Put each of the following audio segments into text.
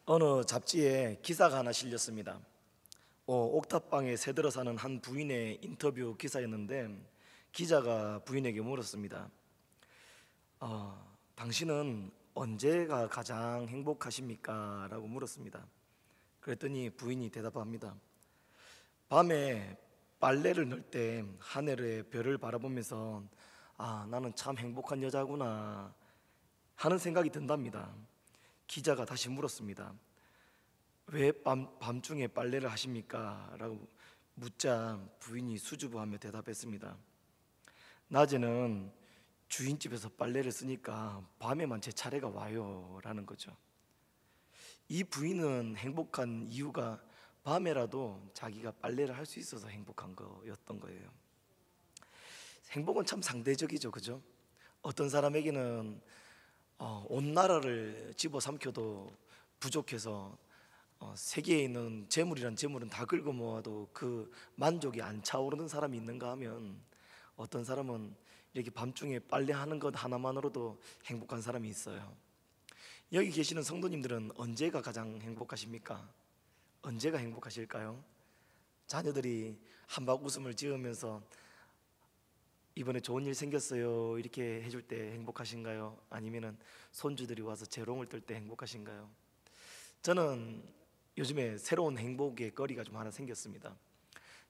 어느 잡지에 기사가 하나 실렸습니다. 옥탑방에 새들어 사는 한 부인의 인터뷰 기사였는데 기자가 부인에게 물었습니다. 당신은 언제가 가장 행복하십니까? 라고 물었습니다. 그랬더니 부인이 대답합니다. 밤에 빨래를 넣을 때 하늘의 별을 바라보면서 나는 참 행복한 여자구나 하는 생각이 든답니다. 기자가 다시 물었습니다. 왜 밤중에 빨래를 하십니까? 라고 묻자 부인이 수줍어하며 대답했습니다. 낮에는 주인집에서 빨래를 쓰니까 밤에만 제 차례가 와요 라는 거죠. 이 부인은 행복한 이유가 밤에라도 자기가 빨래를 할 수 있어서 행복한 거였던 거예요. 행복은 참 상대적이죠, 그죠? 어떤 사람에게는 온 나라를 집어삼켜도 부족해서 세계에 있는 재물이란 재물은 다 긁어 모아도 그 만족이 안 차오르는 사람이 있는가 하면 어떤 사람은 이렇게 밤중에 빨래하는 것 하나만으로도 행복한 사람이 있어요. 여기 계시는 성도님들은 언제가 가장 행복하십니까? 언제가 행복하실까요? 자녀들이 한박 웃음을 지으면서 이번에 좋은 일 생겼어요 이렇게 해줄 때 행복하신가요? 아니면은 손주들이 와서 재롱을 떨 때 행복하신가요? 저는 요즘에 새로운 행복의 거리가 좀 하나 생겼습니다.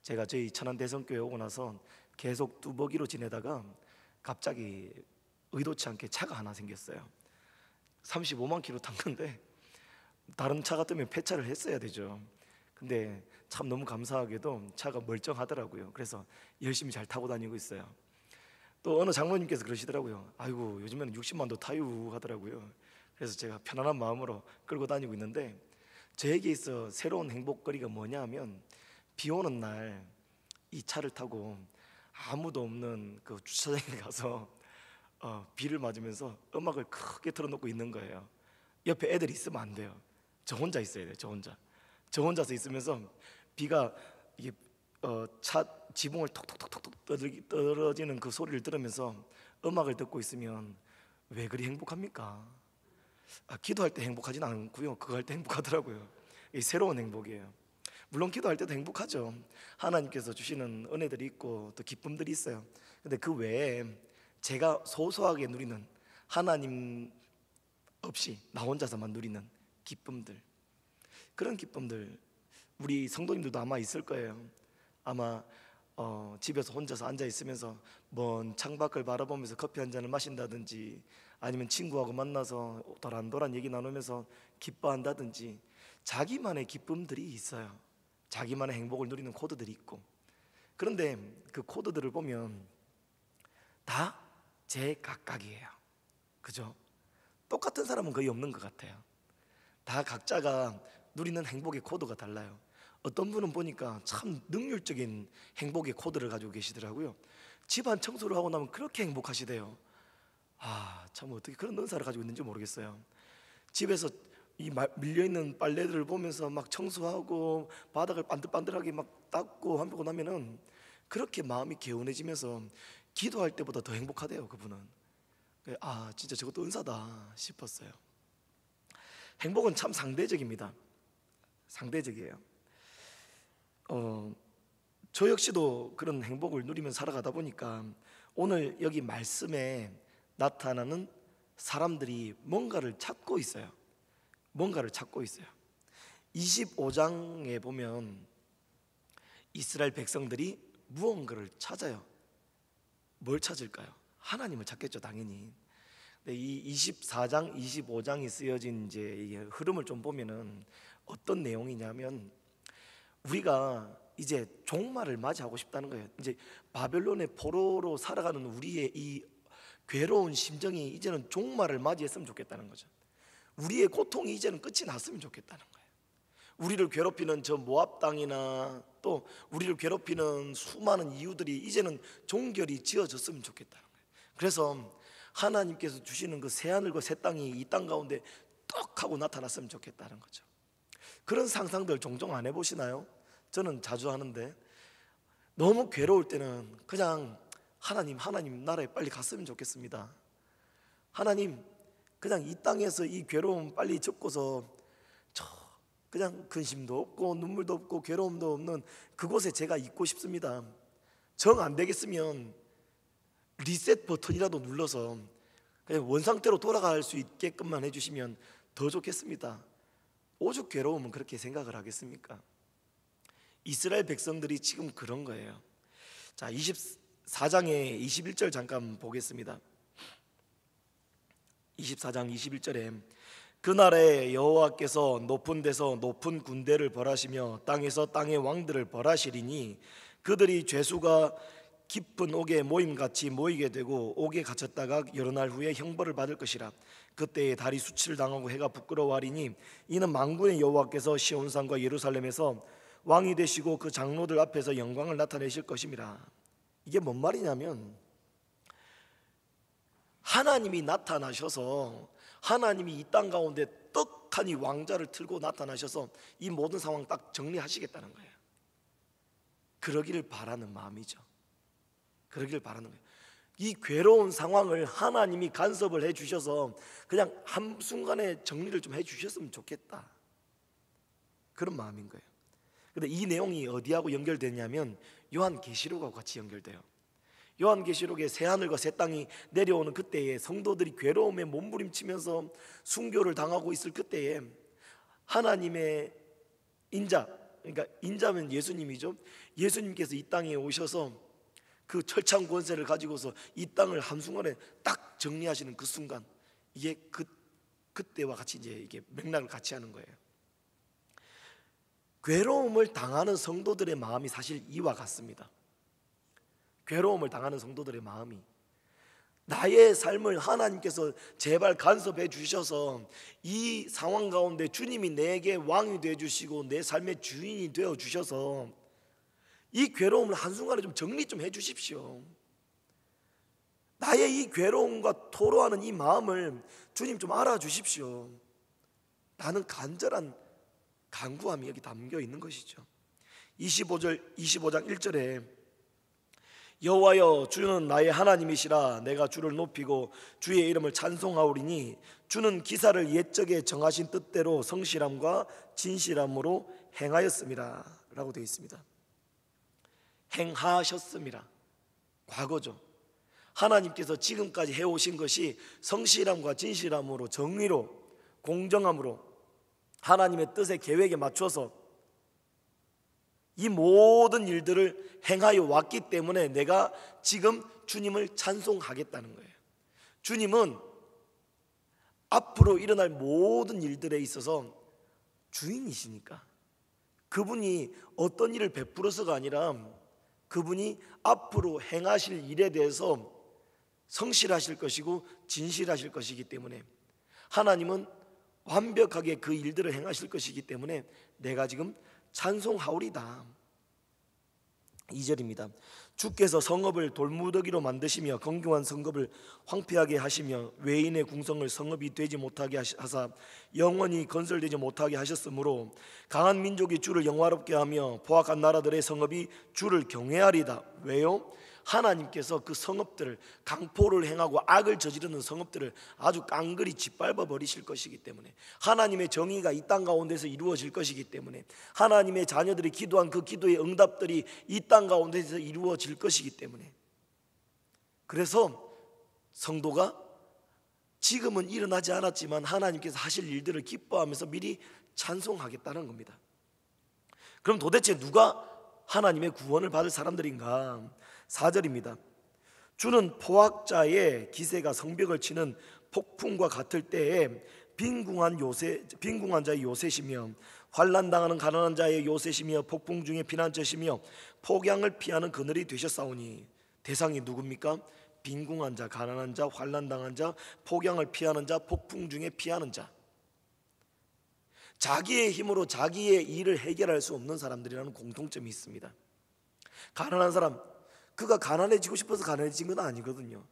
제가 저희 천안 대성교회 오고 나서 계속 뚜벅이로 지내다가 갑자기 의도치 않게 차가 하나 생겼어요. 35만 킬로 탄 건데 다른 차 같으면 폐차를 했어야 되죠. 근데 참 너무 감사하게도 차가 멀쩡하더라고요. 그래서 열심히 잘 타고 다니고 있어요. 또 어느 장로님께서 그러시더라고요. 아이고 요즘에는 60만도 타유 하더라고요. 그래서 제가 편안한 마음으로 끌고 다니고 있는데 저에게 있어 새로운 행복거리가 뭐냐 하면 비 오는 날 이 차를 타고 아무도 없는 그 주차장에 가서 비를 맞으면서 음악을 크게 틀어놓고 있는 거예요. 옆에 애들이 있으면 안 돼요. 저 혼자 있어야 돼요. 저 혼자서 있으면서 비가 이게 차 지붕을 톡톡톡톡 떨어지는 그 소리를 들으면서 음악을 듣고 있으면 왜 그리 행복합니까? 기도할 때 행복하진 않고요. 그거 할 때 행복하더라고요. 이 새로운 행복이에요. 물론 기도할 때도 행복하죠. 하나님께서 주시는 은혜들이 있고 또 기쁨들이 있어요. 근데 그 외에 제가 소소하게 누리는 하나님 없이 나 혼자서만 누리는 기쁨들, 그런 기쁨들 우리 성도님들도 아마 있을 거예요. 아마 집에서 혼자서 앉아 있으면서 먼 창밖을 바라보면서 커피 한 잔을 마신다든지 아니면 친구하고 만나서 도란도란 얘기 나누면서 기뻐한다든지 자기만의 기쁨들이 있어요. 자기만의 행복을 누리는 코드들이 있고, 그런데 그 코드들을 보면 다 제각각이에요. 그죠? 똑같은 사람은 거의 없는 것 같아요. 다 각자가 누리는 행복의 코드가 달라요. 어떤 분은 보니까 참 능률적인 행복의 코드를 가지고 계시더라고요. 집안 청소를 하고 나면 그렇게 행복하시대요. 참 어떻게 그런 은사를 가지고 있는지 모르겠어요. 집에서 이 밀려있는 빨래들을 보면서 막 청소하고 바닥을 반들반들하게 막 닦고 하고 나면은 그렇게 마음이 개운해지면서 기도할 때보다 더 행복하대요. 그분은. 진짜 저것도 은사다 싶었어요. 행복은 참 상대적입니다. 상대적이에요. 저 역시도 그런 행복을 누리면서 살아가다 보니까 오늘 여기 말씀에 나타나는 사람들이 뭔가를 찾고 있어요. 25장에 보면 이스라엘 백성들이 무언가를 찾아요. 뭘 찾을까요? 하나님을 찾겠죠, 당연히. 근데 이 24장, 25장이 쓰여진 이제 이 흐름을 좀 보면은 어떤 내용이냐면 우리가 이제 종말을 맞이하고 싶다는 거예요. 이제 바벨론의 포로로 살아가는 우리의 이 괴로운 심정이 이제는 종말을 맞이했으면 좋겠다는 거죠. 우리의 고통이 이제는 끝이 났으면 좋겠다는 거예요. 우리를 괴롭히는 저 모압 땅이나 또 우리를 괴롭히는 수많은 이유들이 이제는 종결이 지어졌으면 좋겠다는 거예요. 그래서 하나님께서 주시는 그 새하늘과 새 땅이 이 땅 가운데 떡 하고 나타났으면 좋겠다는 거죠. 그런 상상들 종종 안 해보시나요? 저는 자주 하는데 너무 괴로울 때는 그냥 하나님 나라에 빨리 갔으면 좋겠습니다. 하나님 그냥 이 땅에서 이 괴로움 빨리 접고서 저 그냥 근심도 없고 눈물도 없고 괴로움도 없는 그곳에 제가 있고 싶습니다. 정 안 되겠으면 리셋 버튼이라도 눌러서 그냥 원상태로 돌아갈 수 있게끔만 해주시면 더 좋겠습니다. 오죽 괴로우면 그렇게 생각을 하겠습니까? 이스라엘 백성들이 지금 그런 거예요. 자, 24장의 21절 잠깐 보겠습니다. 24장 21절에 그날에 여호와께서 높은 데서 높은 군대를 벌하시며 땅에서 땅의 왕들을 벌하시리니 그들이 죄수가 깊은 옥에 모임같이 모이게 되고 옥에 갇혔다가 여러 날 후에 형벌을 받을 것이라. 그때에 달이 수치를 당하고 해가 부끄러워하리니 이는 만군의 여호와께서 시온산과 예루살렘에서 왕이 되시고 그 장로들 앞에서 영광을 나타내실 것임이라. 이게 뭔 말이냐면 하나님이 나타나셔서 하나님이 이 땅 가운데 떡하니 왕자를 틀고 나타나셔서 이 모든 상황 딱 정리하시겠다는 거예요. 그러기를 바라는 마음이죠. 그러기를 바라는 거예요. 이 괴로운 상황을 하나님이 간섭을 해주셔서 그냥 한순간에 정리를 좀 해주셨으면 좋겠다, 그런 마음인 거예요. 근데 이 내용이 어디하고 연결되냐면 요한계시록하고 같이 연결돼요. 요한계시록에 새하늘과 새 땅이 내려오는 그때에 성도들이 괴로움에 몸부림치면서 순교를 당하고 있을 그때에 하나님의 인자, 그러니까 인자면 예수님이죠. 예수님께서 이 땅에 오셔서 그 철창 권세를 가지고서 이 땅을 한순간에 딱 정리하시는 그 순간, 이게 그때와 같이 이제 이게 맥락을 같이 하는 거예요. 괴로움을 당하는 성도들의 마음이 사실 이와 같습니다. 괴로움을 당하는 성도들의 마음이 나의 삶을 하나님께서 제발 간섭해 주셔서 이 상황 가운데 주님이 내게 왕이 되어 주시고 내 삶의 주인이 되어 주셔서 이 괴로움을 한순간에 좀 정리 좀 해 주십시오. 나의 이 괴로움과 토로하는 이 마음을 주님 좀 알아주십시오. 라는 간절한 간구함이 여기 담겨 있는 것이죠. 25장 1절에 여호와여 주는 나의 하나님이시라. 내가 주를 높이고 주의 이름을 찬송하오리니 주는 기사를 옛적에 정하신 뜻대로 성실함과 진실함으로 행하였음이라 라고 되어 있습니다. 행하셨음이라, 과거죠. 하나님께서 지금까지 해오신 것이 성실함과 진실함으로, 정의로, 공정함으로 하나님의 뜻의 계획에 맞춰서 이 모든 일들을 행하여 왔기 때문에 내가 지금 주님을 찬송하겠다는 거예요. 주님은 앞으로 일어날 모든 일들에 있어서 주인이시니까 그분이 어떤 일을 베풀어서가 아니라 그분이 앞으로 행하실 일에 대해서 성실하실 것이고 진실하실 것이기 때문에 하나님은 완벽하게 그 일들을 행하실 것이기 때문에 내가 지금 찬송하오리다. 2절입니다. 주께서 성읍을 돌무더기로 만드시며 건교한 성읍을 황폐하게 하시며 외인의 궁성을 성읍이 되지 못하게 하사 영원히 건설되지 못하게 하셨으므로 강한 민족이 주를 영화롭게 하며 포악한 나라들의 성읍이 주를 경외하리다. 왜요? 하나님께서 그 성읍들을, 강포를 행하고 악을 저지르는 성읍들을 아주 깡그리 짓밟아 버리실 것이기 때문에, 하나님의 정의가 이 땅 가운데서 이루어질 것이기 때문에, 하나님의 자녀들이 기도한 그 기도의 응답들이 이 땅 가운데서 이루어질 것이기 때문에, 그래서 성도가 지금은 일어나지 않았지만 하나님께서 하실 일들을 기뻐하면서 미리 찬송하겠다는 겁니다. 그럼 도대체 누가 하나님의 구원을 받을 사람들인가? 4절입니다. 주는 포악자의 기세가 성벽을 치는 폭풍과 같을 때에 빈궁한 자의 요새시며 환난당하는 가난한 자의 요새시며 폭풍 중에 피난처시며 폭양을 피하는 그늘이 되셨사오니. 대상이 누굽니까? 빈궁한 자, 가난한 자, 환난당한 자, 폭양을 피하는 자, 폭풍 중에 피하는 자. 자기의 힘으로 자기의 일을 해결할 수 없는 사람들이라는 공통점이 있습니다. 가난한 사람, 그가 가난해지고 싶어서 가난해진 건 아니거든요.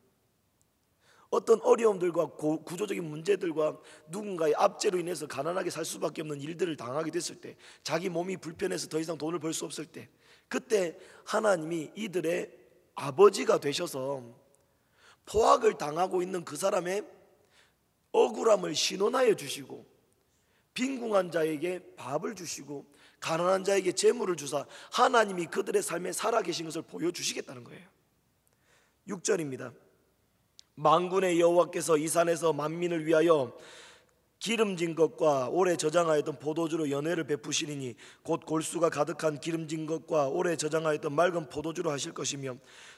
어떤 어려움들과 구조적인 문제들과 누군가의 압제로 인해서 가난하게 살 수밖에 없는 일들을 당하게 됐을 때, 자기 몸이 불편해서 더 이상 돈을 벌 수 없을 때, 그때 하나님이 이들의 아버지가 되셔서 포악을 당하고 있는 그 사람의 억울함을 신원하여 주시고 빈궁한 자에게 밥을 주시고 가난한 자에게 재물을 주사 하나님이 그들의 삶에 살아계신 것을 보여주시겠다는 거예요. 6절입니다. 만군의 여호와께서 이 산에서 만민을 위하여 기름진 것과 오래 저장하였던 포도주로 연회를 베푸시리니 곧 골수가 가득한 기름진 것과 오래 저장하였던 맑은 포도주로 하실 것이며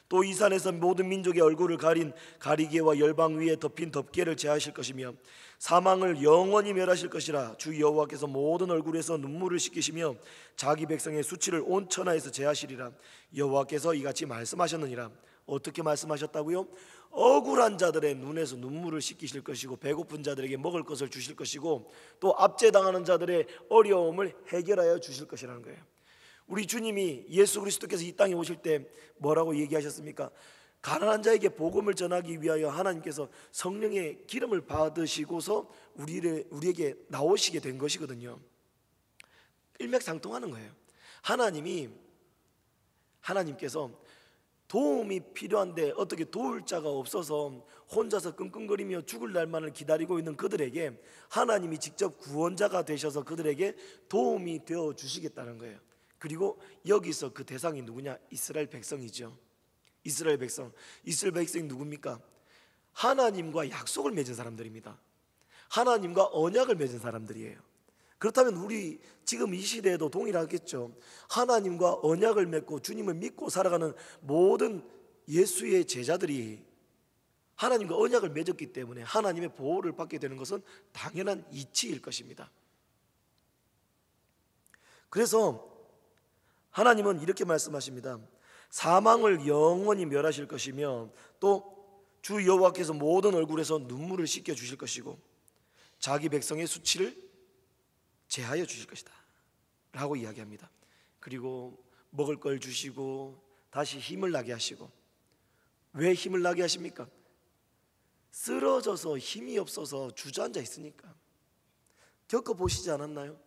또 이 산에서 모든 민족의 얼굴을 가린 가리개와 열방 위에 덮인 덮개를 제하실 것이며 사망을 영원히 멸하실 것이라. 주 여호와께서 모든 얼굴에서 눈물을 씻기시며 자기 백성의 수치를 온 천하에서 제하시리라. 여호와께서 이같이 말씀하셨느니라. 어떻게 말씀하셨다고요? 억울한 자들의 눈에서 눈물을 씻기실 것이고 배고픈 자들에게 먹을 것을 주실 것이고 또 압제당하는 자들의 어려움을 해결하여 주실 것이라는 거예요. 우리 주님이 예수 그리스도께서 이 땅에 오실 때 뭐라고 얘기하셨습니까? 가난한 자에게 복음을 전하기 위하여 하나님께서 성령의 기름을 받으시고서 우리에게 나오시게 된 것이거든요. 일맥상통하는 거예요. 하나님께서 도움이 필요한데 어떻게 도울 자가 없어서 혼자서 끙끙거리며 죽을 날만을 기다리고 있는 그들에게 하나님이 직접 구원자가 되셔서 그들에게 도움이 되어 주시겠다는 거예요. 그리고 여기서 그 대상이 누구냐? 이스라엘 백성이죠. 이스라엘 백성이 누굽니까? 하나님과 약속을 맺은 사람들입니다. 하나님과 언약을 맺은 사람들이에요. 그렇다면 우리 지금 이 시대에도 동일하겠죠. 하나님과 언약을 맺고 주님을 믿고 살아가는 모든 예수의 제자들이 하나님과 언약을 맺었기 때문에 하나님의 보호를 받게 되는 것은 당연한 이치일 것입니다. 그래서 하나님은 이렇게 말씀하십니다. 사망을 영원히 멸하실 것이며 또 주 여호와께서 모든 얼굴에서 눈물을 씻겨 주실 것이고 자기 백성의 수치를 제하여 주실 것이다 라고 이야기합니다. 그리고 먹을 걸 주시고 다시 힘을 나게 하시고. 왜 힘을 나게 하십니까? 쓰러져서 힘이 없어서 주저앉아 있으니까. 겪어보시지 않았나요?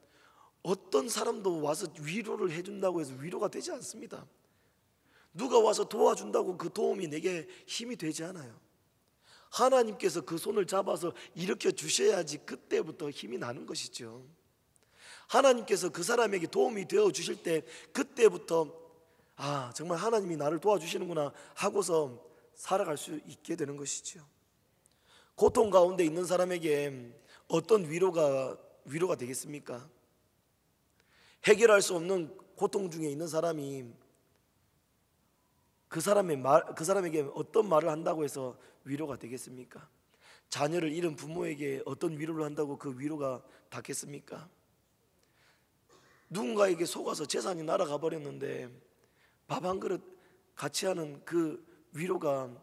어떤 사람도 와서 위로를 해준다고 해서 위로가 되지 않습니다. 누가 와서 도와준다고 그 도움이 내게 힘이 되지 않아요. 하나님께서 그 손을 잡아서 일으켜 주셔야지 그때부터 힘이 나는 것이죠. 하나님께서 그 사람에게 도움이 되어 주실 때 그때부터 정말 하나님이 나를 도와주시는구나 하고서 살아갈 수 있게 되는 것이죠. 고통 가운데 있는 사람에게 어떤 위로가 되겠습니까? 해결할 수 없는 고통 중에 있는 사람이 그 사람에게 어떤 말을 한다고 해서 위로가 되겠습니까? 자녀를 잃은 부모에게 어떤 위로를 한다고 그 위로가 닿겠습니까? 누군가에게 속아서 재산이 날아가 버렸는데 밥 한 그릇 같이 하는 그 위로가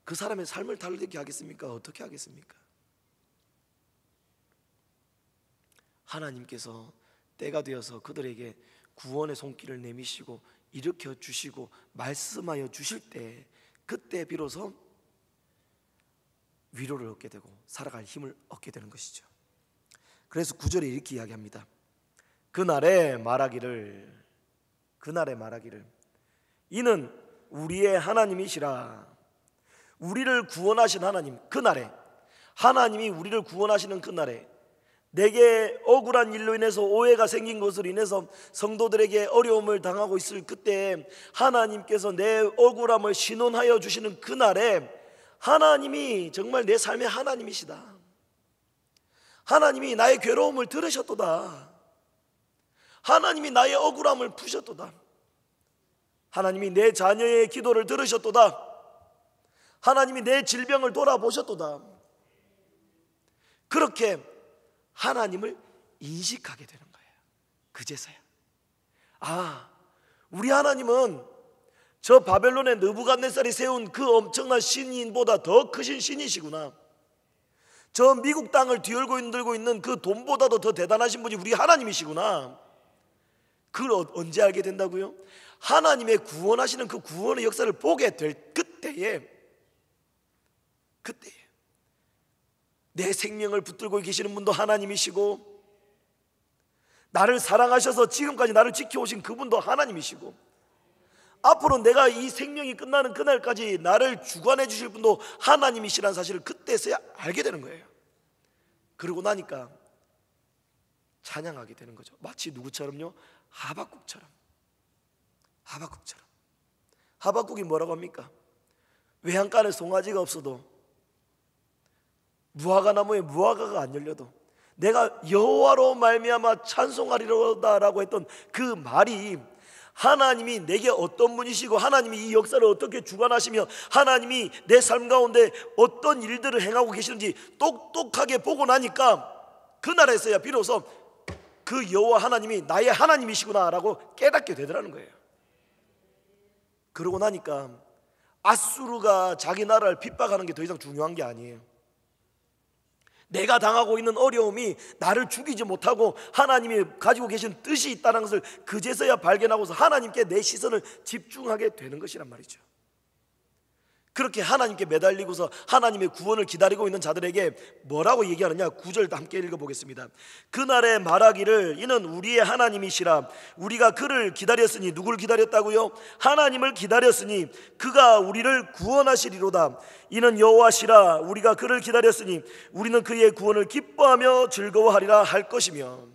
그 사람의 삶을 달리게 하겠습니까? 어떻게 하겠습니까? 하나님께서 때가 되어서 그들에게 구원의 손길을 내미시고 일으켜 주시고 말씀하여 주실 때 그때 비로소 위로를 얻게 되고 살아갈 힘을 얻게 되는 것이죠. 그래서 9절에 이렇게 이야기합니다. 그날에 말하기를 이는 우리의 하나님이시라. 우리를 구원하신 하나님, 그날에 하나님이 우리를 구원하시는 그날에 내게 억울한 일로 인해서 오해가 생긴 것으로 인해서 성도들에게 어려움을 당하고 있을 그때 하나님께서 내 억울함을 신원하여 주시는 그날에 하나님이 정말 내 삶의 하나님이시다. 하나님이 나의 괴로움을 들으셨도다. 하나님이 나의 억울함을 푸셨도다. 하나님이 내 자녀의 기도를 들으셨도다. 하나님이 내 질병을 돌아보셨도다. 그렇게 하나님을 인식하게 되는 거예요. 그제서야 우리 하나님은 저 바벨론의 느부갓네살이 세운 그 엄청난 신인보다 더 크신 신이시구나. 저 미국 땅을 뒤흔들고 있는 그 돈보다도 더 대단하신 분이 우리 하나님이시구나. 그걸 언제 알게 된다고요? 하나님의 구원하시는 그 구원의 역사를 보게 될 그때에 내 생명을 붙들고 계시는 분도 하나님이시고 나를 사랑하셔서 지금까지 나를 지켜오신 그분도 하나님이시고 앞으로 내가 이 생명이 끝나는 그날까지 나를 주관해 주실 분도 하나님이시라는 사실을 그때서야 알게 되는 거예요. 그러고 나니까 찬양하게 되는 거죠. 마치 누구처럼요? 하박국처럼. 하박국이 뭐라고 합니까? 외양간에 송아지가 없어도, 무화과 나무에 무화과가 안 열려도 내가 여호와로 말미암아 찬송하리로다라고 했던 그 말이, 하나님이 내게 어떤 분이시고 하나님이 이 역사를 어떻게 주관하시며 하나님이 내 삶 가운데 어떤 일들을 행하고 계시는지 똑똑하게 보고 나니까 그날에서야 비로소 그 여호와 하나님이 나의 하나님이시구나라고 깨닫게 되더라는 거예요. 그러고 나니까 아수르가 자기 나라를 핍박하는 게 더 이상 중요한 게 아니에요. 내가 당하고 있는 어려움이 나를 죽이지 못하고 하나님이 가지고 계신 뜻이 있다는 것을 그제서야 발견하고서 하나님께 내 시선을 집중하게 되는 것이란 말이죠. 그렇게 하나님께 매달리고서 하나님의 구원을 기다리고 있는 자들에게 뭐라고 얘기하느냐? 9절 함께 읽어보겠습니다. 그날에 말하기를 이는 우리의 하나님이시라. 우리가 그를 기다렸으니, 누구를 기다렸다고요? 하나님을 기다렸으니 그가 우리를 구원하시리로다. 이는 여호와시라. 우리가 그를 기다렸으니 우리는 그의 구원을 기뻐하며 즐거워하리라 할 것이며.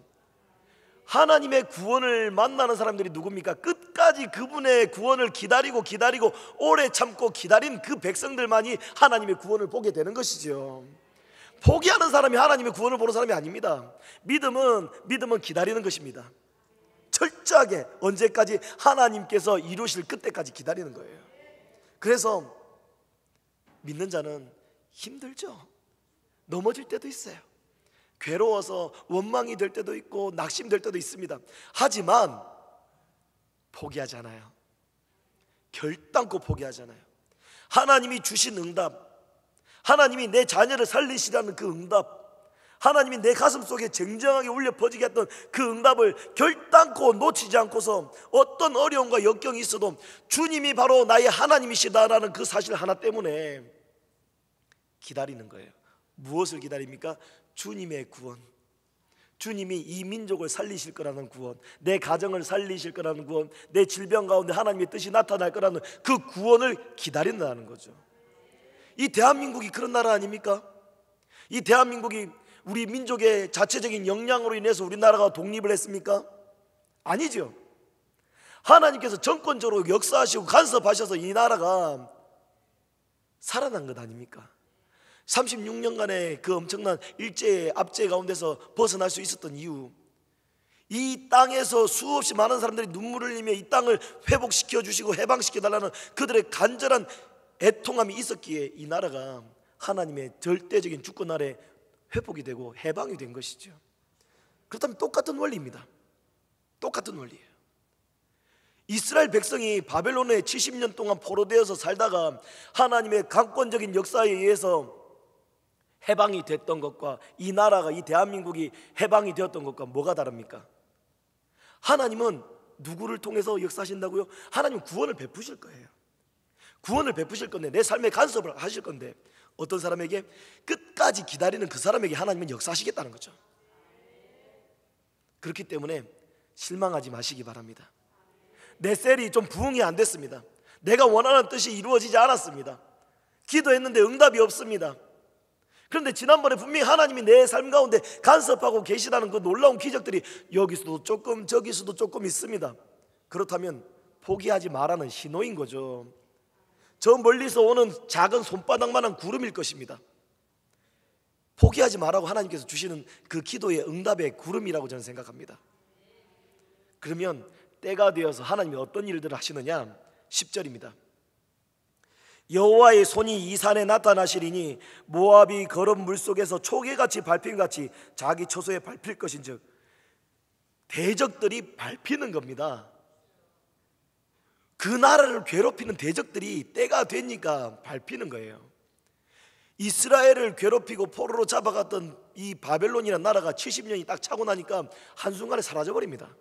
하나님의 구원을 만나는 사람들이 누굽니까? 끝까지 그분의 구원을 기다리고 오래 참고 기다린 그 백성들만이 하나님의 구원을 보게 되는 것이죠. 포기하는 사람이 하나님의 구원을 보는 사람이 아닙니다. 믿음은 기다리는 것입니다. 철저하게 언제까지? 하나님께서 이루실 그때까지 기다리는 거예요. 그래서 믿는 자는 힘들죠. 넘어질 때도 있어요. 괴로워서 원망이 될 때도 있고 낙심될 때도 있습니다. 하지만 포기하지 않아요. 결단코 포기하지 않아요. 하나님이 주신 응답, 하나님이 내 자녀를 살리시라는 그 응답, 하나님이 내 가슴 속에 쟁쟁하게 울려 퍼지게 했던 그 응답을 결단코 놓치지 않고서 어떤 어려움과 역경이 있어도 주님이 바로 나의 하나님이시다라는 그 사실 하나 때문에 기다리는 거예요. 무엇을 기다립니까? 주님의 구원. 주님이 이 민족을 살리실 거라는 구원, 내 가정을 살리실 거라는 구원, 내 질병 가운데 하나님의 뜻이 나타날 거라는 그 구원을 기다린다는 거죠. 이 대한민국이 그런 나라 아닙니까? 이 대한민국이 우리 민족의 자체적인 역량으로 인해서 우리나라가 독립을 했습니까? 아니죠. 하나님께서 정권적으로 역사하시고 간섭하셔서 이 나라가 살아난 것 아닙니까? 36년간의 그 엄청난 일제의 압제 가운데서 벗어날 수 있었던 이유, 이 땅에서 수없이 많은 사람들이 눈물을 흘리며 이 땅을 회복시켜 주시고 해방시켜 달라는 그들의 간절한 애통함이 있었기에 이 나라가 하나님의 절대적인 주권 아래 회복이 되고 해방이 된 것이죠. 그렇다면 똑같은 원리입니다. 똑같은 원리예요. 이스라엘 백성이 바벨론에 70년 동안 포로되어서 살다가 하나님의 강권적인 역사에 의해서 해방이 됐던 것과 이 나라가, 이 대한민국이 해방이 되었던 것과 뭐가 다릅니까? 하나님은 누구를 통해서 역사하신다고요? 하나님은 구원을 베푸실 거예요. 구원을 베푸실 건데, 내 삶에 간섭을 하실 건데, 어떤 사람에게? 끝까지 기다리는 그 사람에게 하나님은 역사하시겠다는 거죠. 그렇기 때문에 실망하지 마시기 바랍니다. 내 셀이 좀 부응이 안 됐습니다. 내가 원하는 뜻이 이루어지지 않았습니다. 기도했는데 응답이 없습니다. 그런데 지난번에 분명히 하나님이 내 삶 가운데 간섭하고 계시다는 그 놀라운 기적들이 여기서도 조금 저기서도 조금 있습니다. 그렇다면 포기하지 말라는 신호인 거죠. 저 멀리서 오는 작은 손바닥만한 구름일 것입니다. 포기하지 말라고 하나님께서 주시는 그 기도의 응답의 구름이라고 저는 생각합니다. 그러면 때가 되어서 하나님이 어떤 일들을 하시느냐? 10절입니다. 여호와의 손이 이 산에 나타나시리니 모압이 거른 물속에서 초계같이 밟힘같이 자기 처소에 밟힐 것인즉, 대적들이 밟히는 겁니다. 그 나라를 괴롭히는 대적들이 때가 되니까 밟히는 거예요. 이스라엘을 괴롭히고 포로로 잡아갔던 이 바벨론이라는 나라가 70년이 딱 차고 나니까 한순간에 사라져버립니다.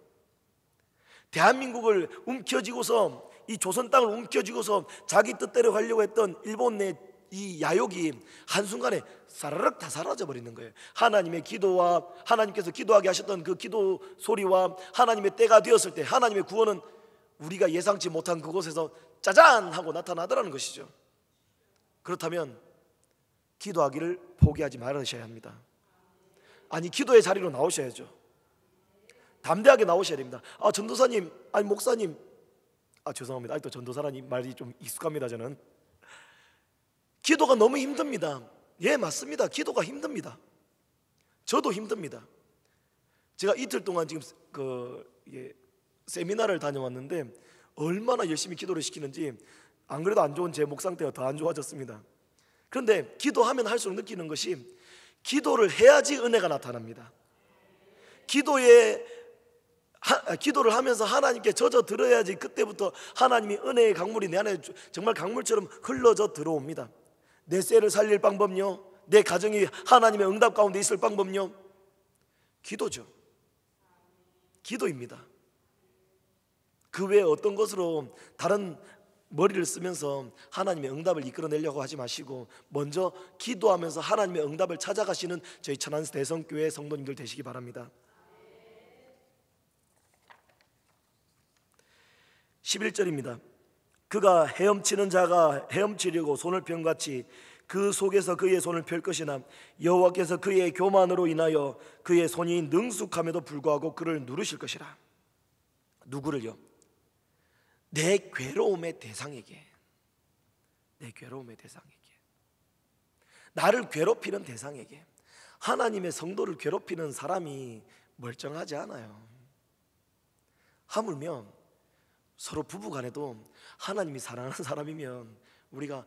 대한민국을 움켜쥐고서, 이 조선 땅을 움켜쥐고서 자기 뜻대로 가려고 했던 일본의 이 야욕이 한순간에 사라락 다 사라져 버리는 거예요. 하나님의 기도와 하나님께서 기도하게 하셨던 그 기도 소리와 하나님의 때가 되었을 때 하나님의 구원은 우리가 예상치 못한 그곳에서 짜잔 하고 나타나더라는 것이죠. 그렇다면 기도하기를 포기하지 말으셔야 합니다. 아니, 기도의 자리로 나오셔야죠. 담대하게 나오셔야 됩니다. 아, 전도사님, 아니 목사님, 아 죄송합니다. 아직도 전도사라니 말이 좀 익숙합니다. 저는 기도가 너무 힘듭니다. 예, 맞습니다. 기도가 힘듭니다. 저도 힘듭니다. 제가 이틀 동안 지금 세미나를 다녀왔는데 얼마나 열심히 기도를 시키는지, 안 그래도 안 좋은 제 목 상태가 더 안 좋아졌습니다. 그런데 기도하면 할수록 느끼는 것이, 기도를 해야지 은혜가 나타납니다. 기도를 하면서 하나님께 젖어 들어야지 그때부터 하나님이 은혜의 강물이 내 안에 정말 강물처럼 흘러져 들어옵니다. 내 셀을 살릴 방법요, 내 가정이 하나님의 응답 가운데 있을 방법요, 기도죠. 기도입니다. 그 외에 어떤 것으로 다른 머리를 쓰면서 하나님의 응답을 이끌어내려고 하지 마시고, 먼저 기도하면서 하나님의 응답을 찾아가시는 저희 천안 대성교회 성도님들 되시기 바랍니다. 11절입니다. 그가 헤엄치는 자가 헤엄치려고 손을 편같이 그 속에서 그의 손을 펼 것이나 여호와께서 그의 교만으로 인하여 그의 손이 능숙함에도 불구하고 그를 누르실 것이라. 누구를요? 내 괴로움의 대상에게, 내 괴로움의 대상에게, 나를 괴롭히는 대상에게. 하나님의 성도를 괴롭히는 사람이 멀쩡하지 않아요. 하물며 서로 부부간에도 하나님이 사랑하는 사람이면 우리가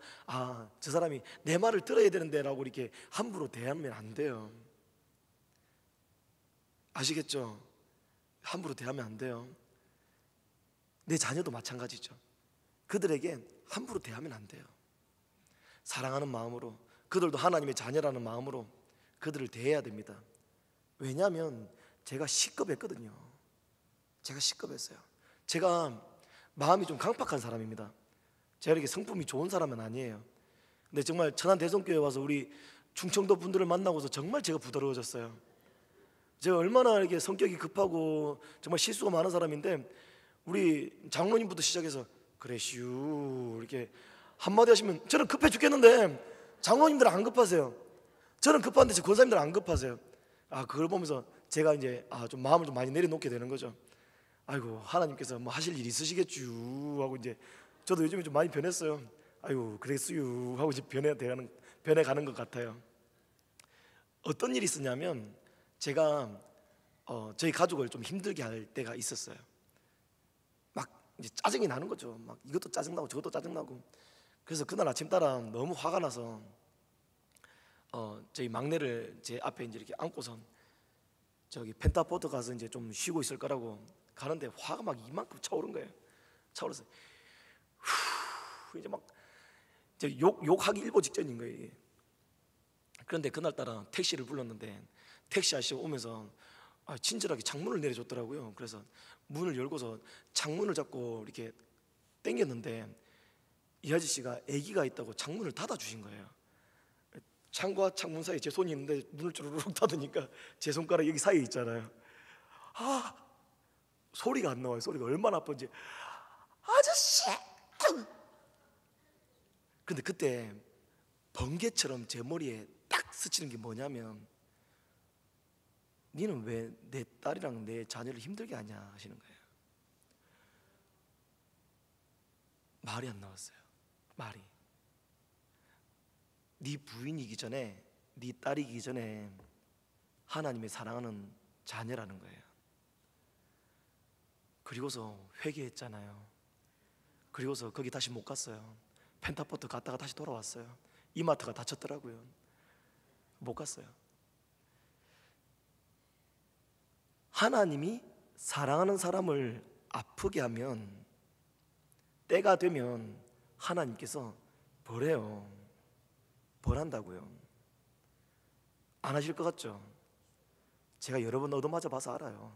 저 사람이 내 말을 들어야 되는데 라고 이렇게 함부로 대하면 안 돼요. 아시겠죠? 함부로 대하면 안 돼요. 내 자녀도 마찬가지죠. 그들에게 함부로 대하면 안 돼요. 사랑하는 마음으로, 그들도 하나님의 자녀라는 마음으로 그들을 대해야 됩니다. 왜냐하면 제가 시급했거든요. 제가 시급했어요. 제가 마음이 좀 강팍한 사람입니다. 제가 이렇게 성품이 좋은 사람은 아니에요. 근데 정말 천안 대성교회 와서 우리 충청도 분들을 만나고서 정말 제가 부드러워졌어요. 제가 얼마나 이렇게 성격이 급하고 정말 실수가 많은 사람인데, 우리 장로님부터 시작해서 그래시우 이렇게 한마디 하시면 저는 급해 죽겠는데 장로님들은 안 급하세요. 저는 급한데 제 권사님들은 안 급하세요. 그걸 보면서 제가 이제 좀 마음을 좀 많이 내려놓게 되는 거죠. 아이고, 하나님께서 뭐 하실 일 있으시겠죠 하고, 이제 저도 요즘에 좀 많이 변했어요. 아이고 그랬어요 하고 이제 변해가는 것 같아요. 어떤 일이 있었냐면, 제가 저희 가족을 좀 힘들게 할 때가 있었어요. 막 이제 짜증이 나는 거죠. 막 이것도 짜증나고 저것도 짜증나고. 그래서 그날 아침 따라 너무 화가 나서 저희 막내를 제 앞에 이제 이렇게 안고선 저기 펜타포트 가서 이제 좀 쉬고 있을 거라고 가는데, 화가 막 이만큼 차오른 거예요. 차오르서 이제 막 이제 욕하기 일보 직전인 거예요, 이게. 그런데 그날따라 택시를 불렀는데 택시 아저씨가 오면서 친절하게 창문을 내려줬더라고요. 그래서 문을 열고서 창문을 잡고 이렇게 당겼는데 이 아저씨가 아기가 있다고 창문을 닫아주신 거예요. 창과 창문 사이에 제 손이 있는데 문을 쭈르륵 닫으니까 제 손가락 여기 사이에 있잖아요. 소리가 안 나와요. 소리가 얼마나 아픈지. 아저씨! 근데 그때 번개처럼 제 머리에 딱 스치는 게 뭐냐면, 니는 왜 내 딸이랑 내 자녀를 힘들게 하냐 하시는 거예요. 말이 안 나왔어요. 말이. 네 부인이기 전에, 네 딸이기 전에 하나님의 사랑하는 자녀라는 거예요. 그리고서 회개했잖아요. 그리고서 거기 다시 못 갔어요. 펜타포트 갔다가 다시 돌아왔어요. 이마트가 닫혔더라고요. 못 갔어요. 하나님이 사랑하는 사람을 아프게 하면, 때가 되면 하나님께서 벌해요. 벌한다고요. 안 하실 것 같죠? 제가 여러 번 얻어맞아 봐서 알아요.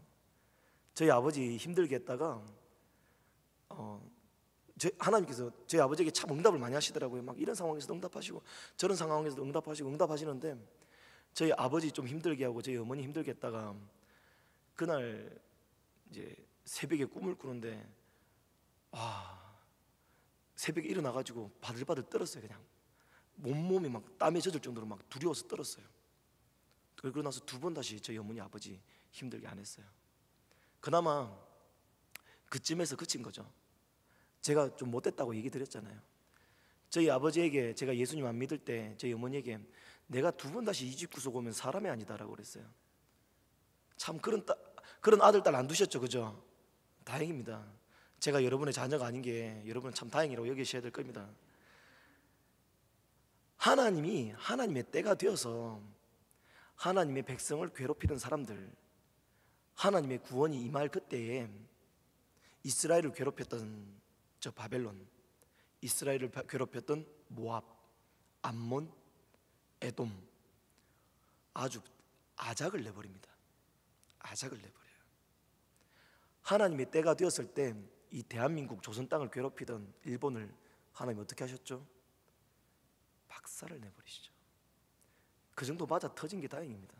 저희 아버지 힘들게 했다가 하나님께서 저희 아버지에게 참 응답을 많이 하시더라고요. 막 이런 상황에서도 응답하시고 저런 상황에서도 응답하시는데, 저희 아버지 좀 힘들게 하고 저희 어머니 힘들게 했다가 그날 이제 새벽에 꿈을 꾸는데 새벽에 일어나가지고 바들바들 떨었어요. 그냥 몸이 막 땀에 젖을 정도로 막 두려워서 떨었어요. 그러고 나서 두 번 다시 저희 어머니 아버지 힘들게 안 했어요. 그나마 그쯤에서 그친 거죠. 제가 좀 못됐다고 얘기 드렸잖아요. 저희 아버지에게 제가 예수님 안 믿을 때 저희 어머니에게 내가 두 번 다시 이 집 구석 오면 사람이 아니다라고 그랬어요. 참 그런 아들 딸 안 두셨죠, 그죠? 다행입니다. 제가 여러분의 자녀가 아닌 게 여러분은 참 다행이라고 여기셔야 될 겁니다. 하나님이 하나님의 때가 되어서 하나님의 백성을 괴롭히는 사람들, 하나님의 구원이 임할 그때에 이스라엘을 괴롭혔던 저 바벨론, 이스라엘을 괴롭혔던 모압, 암몬, 에돔, 아주 아작을 내버립니다. 아작을 내버려요. 하나님의 때가 되었을 때 이 대한민국 조선 땅을 괴롭히던 일본을 하나님 어떻게 하셨죠? 박살을 내버리시죠. 그 정도 맞아 터진 게 다행입니다.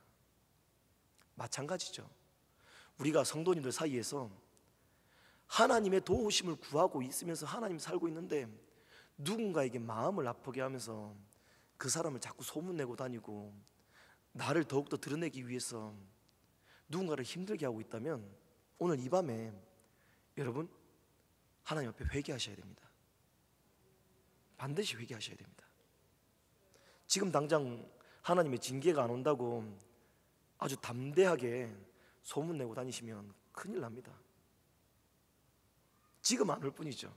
마찬가지죠. 우리가 성도님들 사이에서 하나님의 도우심을 구하고 있으면서 하나님 살고 있는데 누군가에게 마음을 아프게 하면서 그 사람을 자꾸 소문내고 다니고 나를 더욱더 드러내기 위해서 누군가를 힘들게 하고 있다면 오늘 이 밤에 여러분 하나님 앞에 회개하셔야 됩니다. 반드시 회개하셔야 됩니다. 지금 당장 하나님의 징계가 안 온다고 아주 담대하게 소문내고 다니시면 큰일 납니다. 지금 안 올 뿐이죠.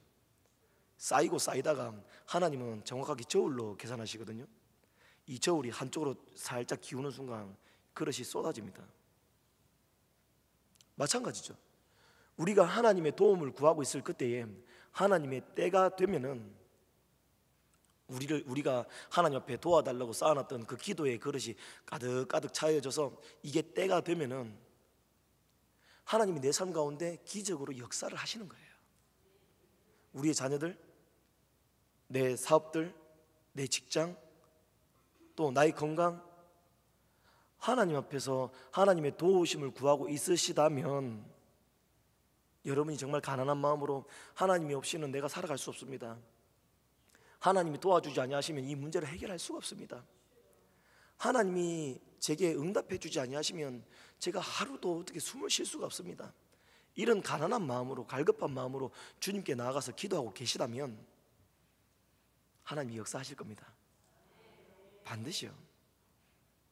쌓이고 쌓이다가 하나님은 정확하게 저울로 계산하시거든요. 이 저울이 한쪽으로 살짝 기우는 순간 그릇이 쏟아집니다. 마찬가지죠. 우리가 하나님의 도움을 구하고 있을 그때에 하나님의 때가 되면은 우리가 하나님 앞에 도와달라고 쌓아놨던 그 기도의 그릇이 가득가득 차여져서 이게 때가 되면은 하나님이 내 삶 가운데 기적으로 역사를 하시는 거예요. 우리의 자녀들, 내 사업들, 내 직장, 또 나의 건강, 하나님 앞에서 하나님의 도우심을 구하고 있으시다면 여러분이 정말 가난한 마음으로 하나님이 없이는 내가 살아갈 수 없습니다. 하나님이 도와주지 아니하시면 이 문제를 해결할 수가 없습니다. 하나님이 제게 응답해 주지 아니하시면 제가 하루도 어떻게 숨을 쉴 수가 없습니다. 이런 가난한 마음으로, 갈급한 마음으로 주님께 나아가서 기도하고 계시다면 하나님이 역사하실 겁니다. 반드시요.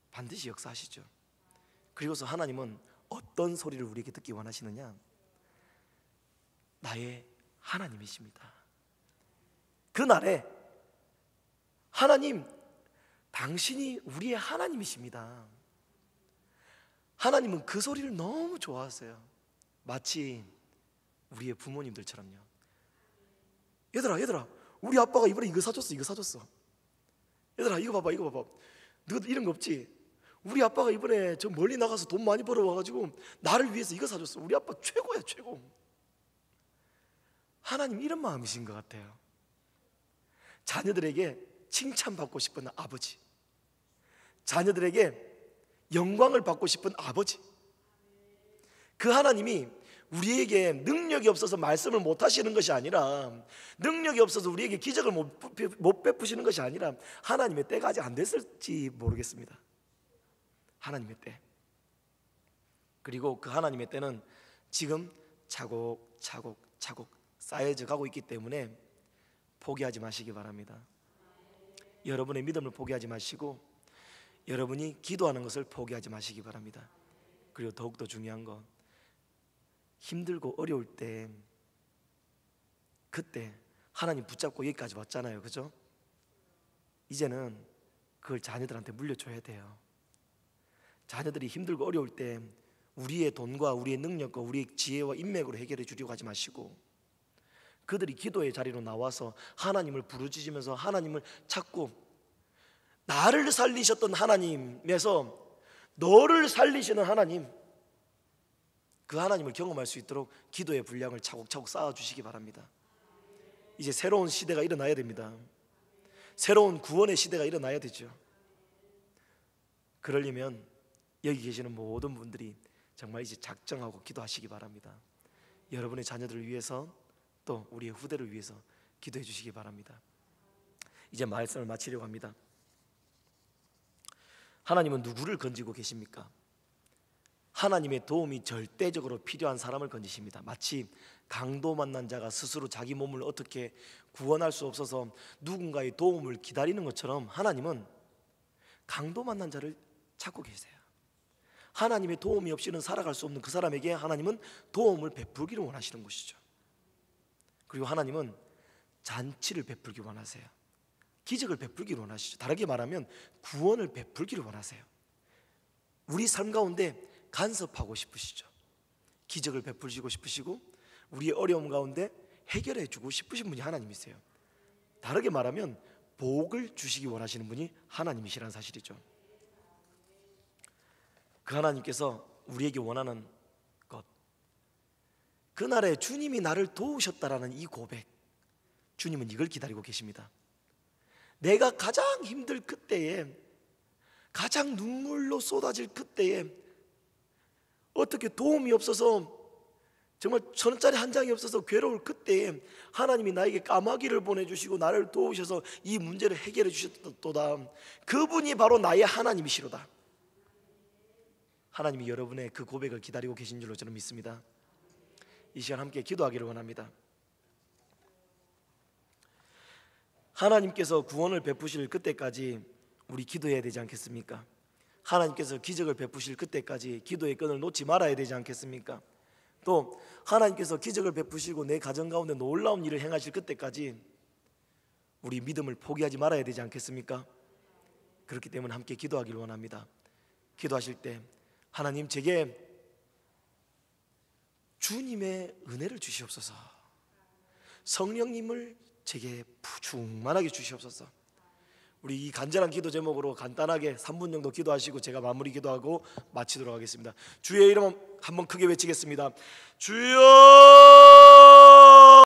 반드시 역사하시죠. 그리고서 하나님은 어떤 소리를 우리에게 듣기 원하시느냐? 나의 하나님이십니다. 그날에 하나님, 당신이 우리의 하나님이십니다. 하나님은 그 소리를 너무 좋아하세요. 마치 우리의 부모님들처럼요. 얘들아 우리 아빠가 이번에 이거 사줬어. 얘들아 이거 봐봐 너 이런 거 없지? 우리 아빠가 이번에 저 멀리 나가서 돈 많이 벌어와가지고 나를 위해서 이거 사줬어. 우리 아빠 최고야, 최고. 하나님 이런 마음이신 것 같아요. 자녀들에게 칭찬받고 싶은 아버지, 자녀들에게 영광을 받고 싶은 아버지, 그 하나님이 우리에게 능력이 없어서 말씀을 못 하시는 것이 아니라, 능력이 없어서 우리에게 기적을 못 베푸시는 것이 아니라 하나님의 때가 아직 안 됐을지 모르겠습니다. 하나님의 때. 그리고 그 하나님의 때는 지금 차곡차곡 쌓여져 가고 있기 때문에 포기하지 마시기 바랍니다. 여러분의 믿음을 포기하지 마시고 여러분이 기도하는 것을 포기하지 마시기 바랍니다. 그리고 더욱더 중요한 건 힘들고 어려울 때 그때 하나님 붙잡고 여기까지 왔잖아요, 그죠? 이제는 그걸 자녀들한테 물려줘야 돼요. 자녀들이 힘들고 어려울 때 우리의 돈과 우리의 능력과 우리의 지혜와 인맥으로 해결해 주려고 하지 마시고 그들이 기도의 자리로 나와서 하나님을 부르짖으면서 하나님을 찾고 나를 살리셨던 하나님에서 너를 살리시는 하나님, 그 하나님을 경험할 수 있도록 기도의 분량을 차곡차곡 쌓아주시기 바랍니다. 이제 새로운 시대가 일어나야 됩니다. 새로운 구원의 시대가 일어나야 되죠. 그러려면 여기 계시는 모든 분들이 정말 이제 작정하고 기도하시기 바랍니다. 여러분의 자녀들을 위해서 또 우리의 후대를 위해서 기도해 주시기 바랍니다. 이제 말씀을 마치려고 합니다. 하나님은 누구를 건지고 계십니까? 하나님의 도움이 절대적으로 필요한 사람을 건지십니다. 마치 강도 만난 자가 스스로 자기 몸을 어떻게 구원할 수 없어서 누군가의 도움을 기다리는 것처럼 하나님은 강도 만난 자를 찾고 계세요. 하나님의 도움이 없이는 살아갈 수 없는 그 사람에게 하나님은 도움을 베풀기를 원하시는 것이죠. 그리고 하나님은 잔치를 베풀기 원하세요. 기적을 베풀기를 원하시죠. 다르게 말하면 구원을 베풀기를 원하세요. 우리 삶 가운데 간섭하고 싶으시죠. 기적을 베풀시고 싶으시고 우리의 어려움 가운데 해결해 주고 싶으신 분이 하나님이세요. 다르게 말하면 복을 주시기 원하시는 분이 하나님이시라는 사실이죠. 그 하나님께서 우리에게 원하는 것, 그날에 주님이 나를 도우셨다라는 이 고백, 주님은 이걸 기다리고 계십니다. 내가 가장 힘들 그때에, 가장 눈물로 쏟아질 그때에, 어떻게 도움이 없어서 정말 천원짜리 한 장이 없어서 괴로울 그때에 하나님이 나에게 까마귀를 보내주시고 나를 도우셔서 이 문제를 해결해 주셨도다. 그분이 바로 나의 하나님이시로다. 하나님이 여러분의 그 고백을 기다리고 계신 줄로 저는 믿습니다. 이 시간 함께 기도하기를 원합니다. 하나님께서 구원을 베푸실 그때까지 우리 기도해야 되지 않겠습니까? 하나님께서 기적을 베푸실 그때까지 기도의 끈을 놓지 말아야 되지 않겠습니까? 또 하나님께서 기적을 베푸시고 내 가정 가운데 놀라운 일을 행하실 그때까지 우리 믿음을 포기하지 말아야 되지 않겠습니까? 그렇기 때문에 함께 기도하기를 원합니다. 기도하실 때 하나님, 제게 주님의 은혜를 주시옵소서, 성령님을 제게 충만하게 주시옵소서. 우리 이 간절한 기도 제목으로 간단하게 3분 정도 기도하시고 제가 마무리 기도하고 마치도록 하겠습니다. 주의 이름 한번 크게 외치겠습니다. 주여!